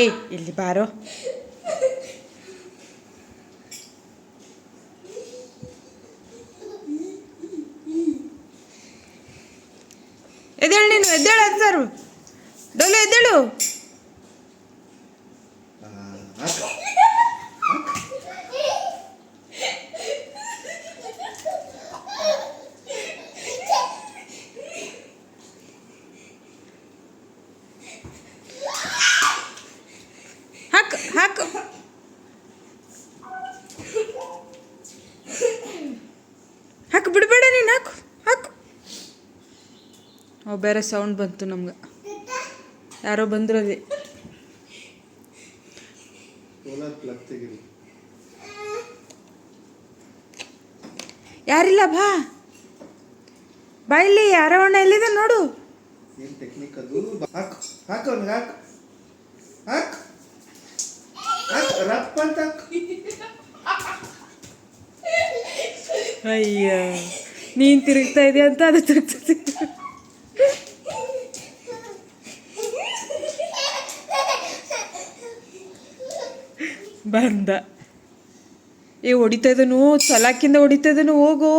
ಏಯ್ ಇಲ್ಲಿ ಬಾರೋ. ಎದ್ದೇಳು ನೀನು, ಎದ್ದೇಳು ಸರ್. ಡೋಲು ಎದ್ದೇಳು. ಹಾಕು ಹಾಕು. ಹಾಕು ಬಿಡಬೇಡ ನೀನು, ಹಾಕು ಹಾಕು. ಬೇರೆ ಸೌಂಡ್ ಬಂತು ನಮ್ಗೆ, ಯಾರೋ ಬಂದ್ರದೆ. ಯಾರಿಲ್ಲ, ಬಾ ಬಾ ಇಲ್ಲಿ. ಯಾರೋ ಅಣ್ಣ ಎಲ್ಲಿದೆ ನೋಡು. ಅಯ್ಯ, ನೀನ್ ತಿರುಗ್ತಾ ಇದೆಯಾ ಅಂತ ಅದು ತಿರುಗ್ತದೆ. ಬಂದ. ಹೊಡಿತಾ ಇದ್ದನು, ಸಲಾಕಿಂದ ಹೊಡಿತಾ ಇದ್ದನು. ಹೋಗು.